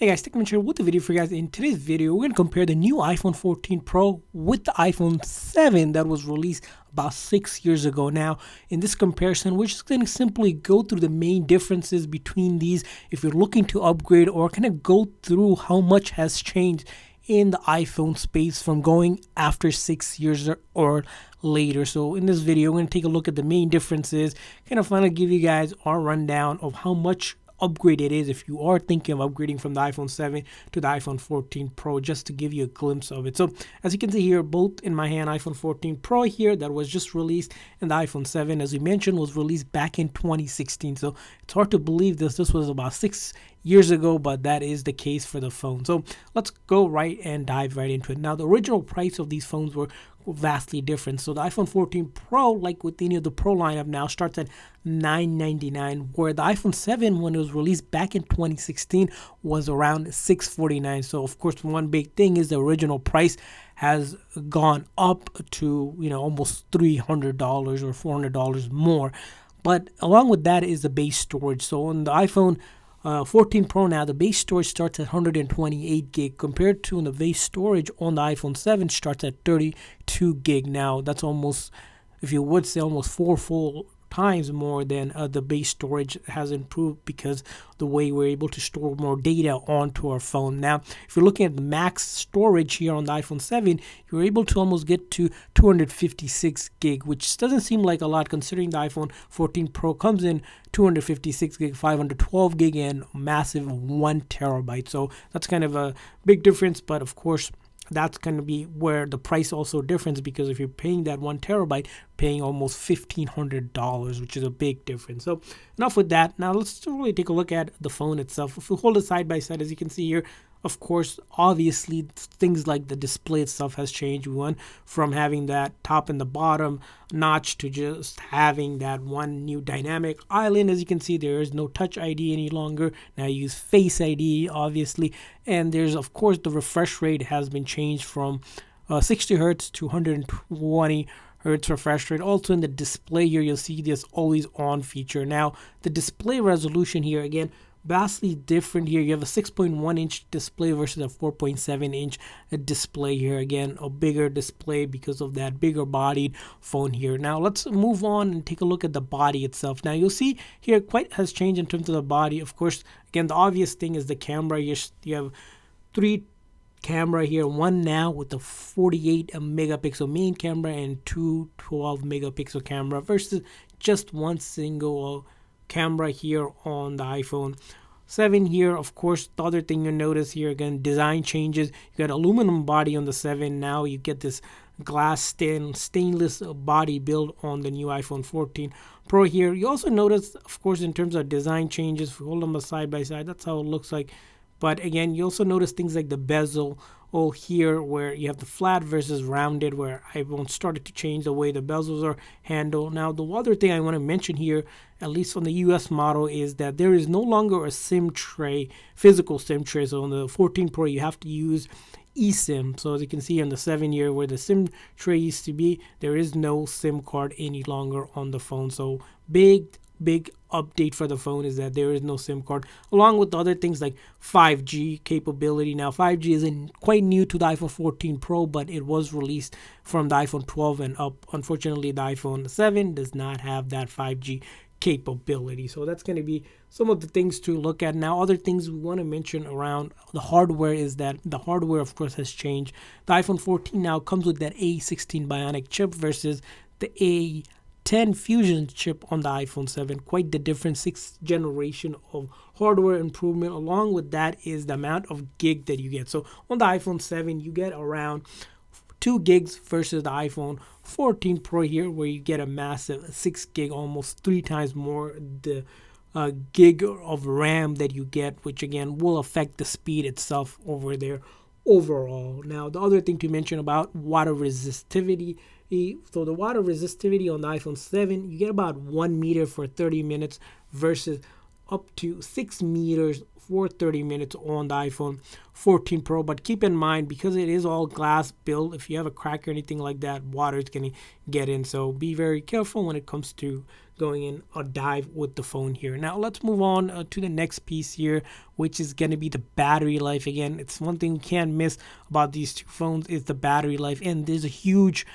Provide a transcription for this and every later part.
Hey guys, Techman here with the video for you guys. In today's video, we're going to compare the new iPhone 14 Pro with the iPhone 7 that was released about 6 years ago. Now, in this comparison, we're just going to simply go through the main differences between these if you're looking to upgrade, or kind of go through how much has changed in the iPhone space from going after 6 years or later. So in this video, we're going to take a look at the main differences, kind of finally give you guys our rundown of how much upgrade it is if you are thinking of upgrading from the iPhone 7 to the iPhone 14 Pro, just to give you a glimpse of it. So as you can see here, both in my hand, iPhone 14 Pro here that was just released, and the iPhone 7, as we mentioned, was released back in 2016. So it's hard to believe this was about 6 years ago, but that is the case for the phone. So let's go right and dive right into it. Now, the original price of these phones were vastly different. So the iPhone 14 Pro, like with any of the Pro lineup now, starts at $999, where the iPhone 7, when it was released back in 2016, was around $649. So of course, one big thing is the original price has gone up to, almost $300 or $400 more. But along with that is the base storage. So on the iPhone 14 Pro now, the base storage starts at 128 gig, compared to the base storage on the iPhone 7 starts at 32 gig. Now that's almost, if you would say, almost 4 full times more than the base storage has improved, because the way we're able to store more data onto our phone. Now, if you're looking at the max storage here on the iPhone 7, you're able to almost get to 256 gig, which doesn't seem like a lot considering the iPhone 14 Pro comes in 256 gig, 512 gig, and massive 1 terabyte. So that's kind of a big difference, but of course, that's going to be where the price also difference, because if you're paying that 1 terabyte, paying almost $1,500, which is a big difference. So enough with that. Now let's really take a look at the phone itself. If we hold it side by side, as you can see here, of course, obviously, things like the display itself has changed. We went from having that top and the bottom notch to just having that one new dynamic island. As you can see, there is no Touch ID any longer. Now you use Face ID, obviously. And there's, of course, the refresh rate has been changed from 60 hertz to 120 hertz refresh rate. Also in the display here, you'll see this always on feature. Now, the display resolution here, again, vastly different here. You have a 6.1 inch display versus a 4.7 inch display here. Again, a bigger display because of that bigger bodied phone here. Now let's move on and take a look at the body itself. Now you'll see here quite has changed in terms of the body. Of course, again, the obvious thing is the camera. You have 3 camera here, one now with the 48 megapixel main camera and 2 12 megapixel camera, versus just one single camera here on the iPhone 7 here. Of course, the other thing you'll notice here, again, design changes. You got aluminum body on the 7. Now you get this glass stainless body build on the new iPhone 14 Pro here. You also notice, of course, in terms of design changes, if we hold them side by side, that's how it looks like. But again, you also notice things like the bezel here, where you have the flat versus rounded, where iPhone started to change the way the bezels are handled. Now, the other thing I want to mention here, at least on the US model, is that there is no longer a SIM tray, physical SIM tray. So on the 14 Pro, you have to use eSIM. So as you can see on the 7 year, where the SIM tray used to be, there is no SIM card any longer on the phone. So big update for the phone is that there is no SIM card, along with other things like 5G capability. Now 5G isn't quite new to the iPhone 14 Pro, but it was released from the iPhone 12 and up. Unfortunately, the iPhone 7 does not have that 5G capability. So that's going to be some of the things to look at. Now, other things we want to mention around the hardware is that the hardware, of course, has changed. The iPhone 14 now comes with that A16 Bionic chip versus the A10 Fusion chip on the iPhone 7. Quite the different 6th generation of hardware improvement. Along with that is the amount of gig that you get. So on the iPhone 7, you get around 2 gigs versus the iPhone 14 Pro here, where you get a massive 6 gig, almost 3 times more the gig of RAM that you get, which again will affect the speed itself over there overall. Now, the other thing to mention about water resistivity. So the water resistivity on the iPhone 7, you get about 1 meter for 30 minutes versus up to 6 meters for 30 minutes on the iPhone 14 Pro. But keep in mind, because it is all glass built, if you have a crack or anything like that, water is going to get in. So be very careful when it comes to going in a dive with the phone here. Now let's move on to the next piece here, which is going to be the battery life. Again, it's one thing we can't miss about these two phones is the battery life, and there's a huge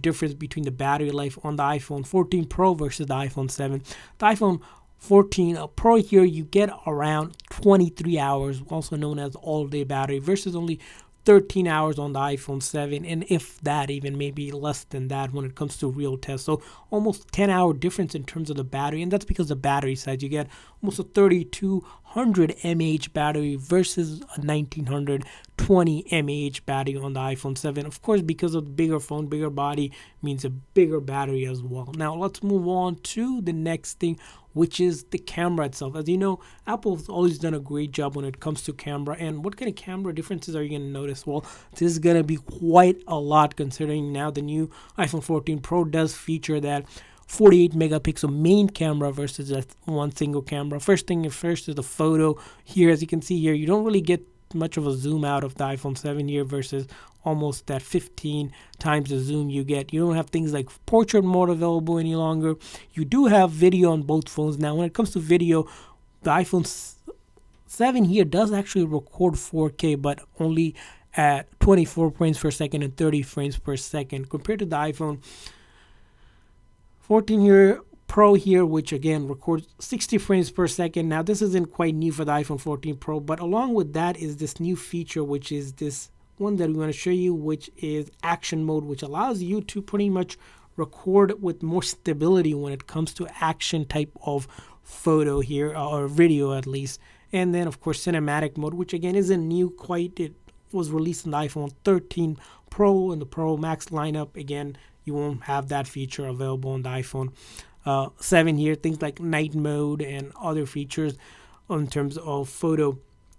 difference between the battery life on the iPhone 14 Pro versus the iPhone 7. The iPhone 14 Pro here, you get around 23 hours, also known as all-day battery, versus only 13 hours on the iPhone 7, and if that, even maybe less than that when it comes to real tests. So almost 10-hour difference in terms of the battery, and that's because the battery size. You get almost a 3200 mAh battery versus a 1920 mAh battery on the iPhone 7. Of course, because of the bigger phone, bigger body means a bigger battery as well. Now let's move on to the next thing, which is the camera itself. As you know, Apple's always done a great job when it comes to camera. And what kind of camera differences are you going to notice? Well, this is going to be quite a lot, considering now the new iPhone 14 Pro does feature that 48 megapixel main camera versus that one single camera. First thing first is the photo here. As you can see here, you don't really get much of a zoom out of the iPhone 7 here versus almost that 15 times the zoom you get. You don't have things like portrait mode available any longer. You do have video on both phones. Now when it comes to video, the iPhone 7 here does actually record 4K, but only at 24 frames per second and 30 frames per second, compared to the iPhone 14 here Pro here, which again records 60 frames per second. Now this isn't quite new for the iPhone 14 Pro, but along with that is this new feature, which is this one that we want to show you, which is action mode, which allows you to pretty much record with more stability when it comes to action type of photo here, or video at least. And then of course cinematic mode, which again isn't new quite. It was released in the iPhone 13 Pro and the Pro Max lineup. Again, you won't have that feature available on the iPhone 7 here. Things like night mode and other features in terms of photo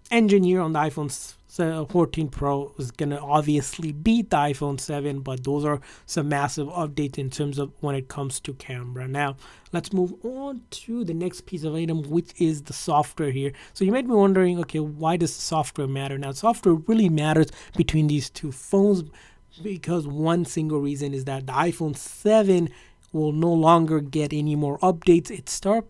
engine here on the iPhone 14 Pro is going to obviously beat the iPhone 7, but those are some massive updates in terms of when it comes to camera. Now let's move on to the next piece of item, which is the software here. So you might be wondering, okay, why does the software matter? Now software really matters between these two phones because one single reason is that the iPhone 7 will no longer get any more updates. It starts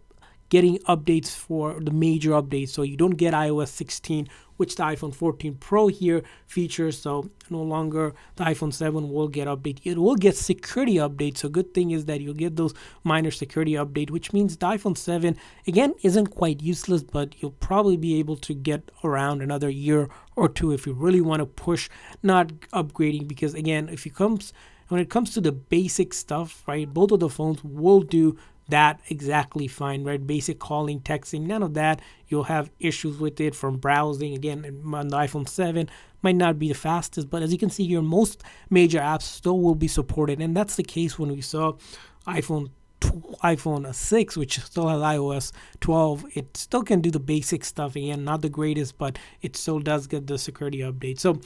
getting updates for the major updates. So you don't get iOS 16, which the iPhone 14 Pro here features. So no longer the iPhone 7 will get update. It will get security updates. So good thing is that you'll get those minor security update, which means the iPhone 7 again isn't quite useless, but you'll probably be able to get around another year or two if you really want to push not upgrading. Because again, when it comes to the basic stuff, right, both of the phones will do that exactly fine, right? Basic calling, texting, none of that. You'll have issues with it from browsing. Again, on the iPhone 7 might not be the fastest, but as you can see here, most major apps still will be supported. And that's the case when we saw iPhone 6, which still has iOS 12. It still can do the basic stuff. Again, not the greatest, but it still does get the security update. So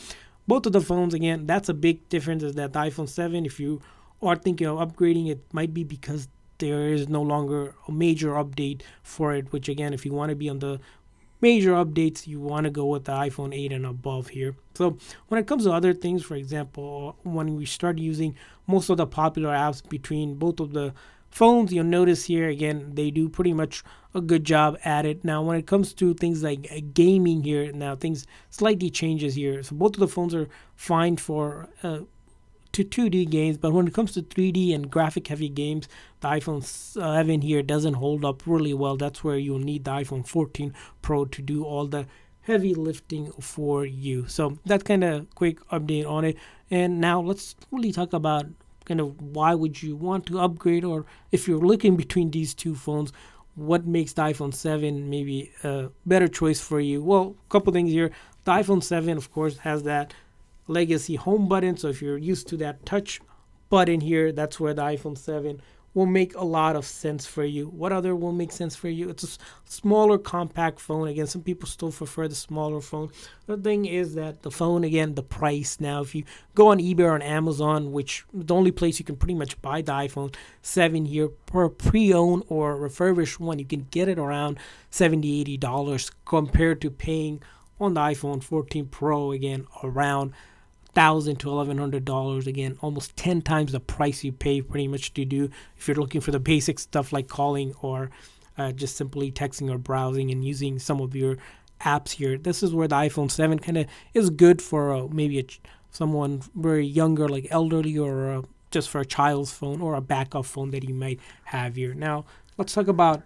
both of the phones, again, that's a big difference, is that the iPhone 7, if you are thinking of upgrading, it might be because there is no longer a major update for it, which again, if you want to be on the major updates, you want to go with the iPhone 8 and above here. So when it comes to other things, for example, when we start using most of the popular apps between both of the phones, you'll notice here, again, they do pretty much a good job at it. Now, when it comes to things like gaming here, now things slightly changes here. So both of the phones are fine for to 2D games, but when it comes to 3D and graphic heavy games, the iPhone 7 here doesn't hold up really well. That's where you'll need the iPhone 14 Pro to do all the heavy lifting for you. So that's kind of quick update on it. And now let's really talk about kind of why would you want to upgrade, or if you're looking between these two phones, what makes the iPhone 7 maybe a better choice for you. Well, a couple things here. The iPhone 7, of course, has that legacy home button. So if you're used to that touch button here, that's where the iPhone 7 will make a lot of sense for you. What other will make sense for you? It's a smaller, compact phone. Again, some people still prefer the smaller phone. The thing is that the phone, again, the price. Now, if you go on eBay or on Amazon, which the only place you can pretty much buy the iPhone 7 here per pre-owned or refurbished one, you can get it around $70-$80 compared to paying on the iPhone 14 Pro, again, around $1,000 to $1,100. Again, almost 10 times the price you pay pretty much to do if you're looking for the basic stuff like calling or just simply texting or browsing and using some of your apps here. This is where the iPhone 7 kind of is good for maybe someone very younger, like elderly, or just for a child's phone or a backup phone that you might have here. Now, let's talk about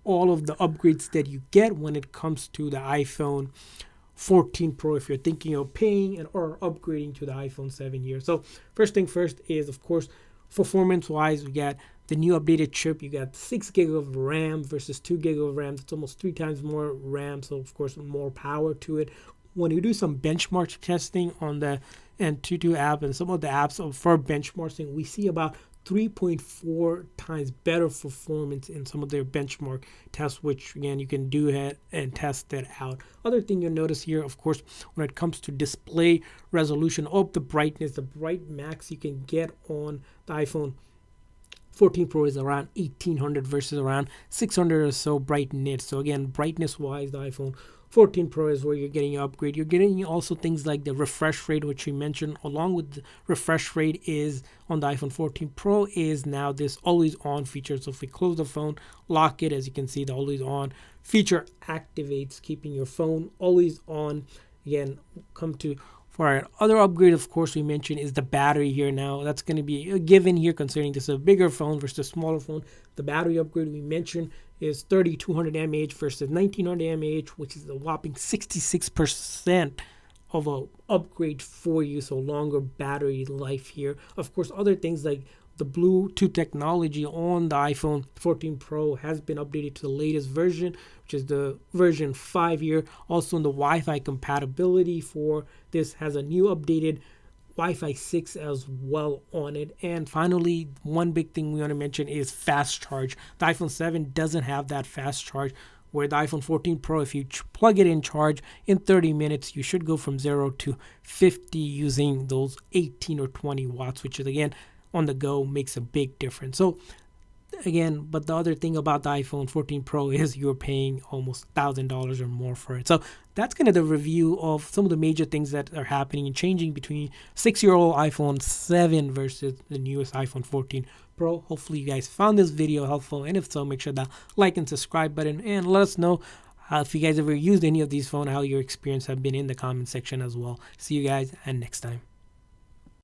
all of the upgrades that you get when it comes to the iPhone 14 Pro if you're thinking of paying or upgrading to the iPhone 7 here. So first thing first is, of course, performance wise, we got the new updated chip. You got 6 gig of RAM versus 2 gig of RAM. It's almost 3 times more RAM, so of course more power to it. When you do some benchmark testing on the Antutu app and some of the apps for benchmarking, we see about 3.4 times better performance in some of their benchmark tests, which again you can do it and test that out. Other thing you'll notice here, of course, when it comes to display resolution of the brightness, the bright max you can get on the iPhone 14 Pro is around 1800 versus around 600 or so bright nits. So again, brightness wise, the iPhone 14 Pro is where you're getting your upgrade. You're getting also things like the refresh rate, which we mentioned, along with the refresh rate is on the iPhone 14 Pro is now this always on feature. So if we close the phone, lock it, as you can see, the always on feature activates, keeping your phone always on. Again, come to for our other upgrade, of course, we mentioned is the battery here. Now, that's going to be a given here, considering this is a bigger phone versus a smaller phone. The battery upgrade we mentioned is 3200 mAh versus 1900 mAh, which is a whopping 66% of a upgrade for you. So longer battery life here. Of course, other things like the Bluetooth technology on the iPhone 14 Pro has been updated to the latest version, which is the version 5 here. Also, in the Wi-Fi compatibility for this has a new updated Wi-Fi 6 as well on it. And finally, one big thing we want to mention is fast charge. The iPhone 7 doesn't have that fast charge, where the iPhone 14 Pro, if you plug it in charge in 30 minutes, you should go from 0 to 50 using those 18 or 20 watts, which is, again, on the go makes a big difference. So again, but the other thing about the iPhone 14 Pro is you're paying almost $1,000 or more for it. So that's kind of the review of some of the major things that are happening and changing between 6-year-old iPhone 7 versus the newest iPhone 14 Pro. Hopefully you guys found this video helpful, and if so, make sure that like and subscribe button, and let us know if you guys ever used any of these phones, how your experience have been in the comment section as well. See you guys and next time.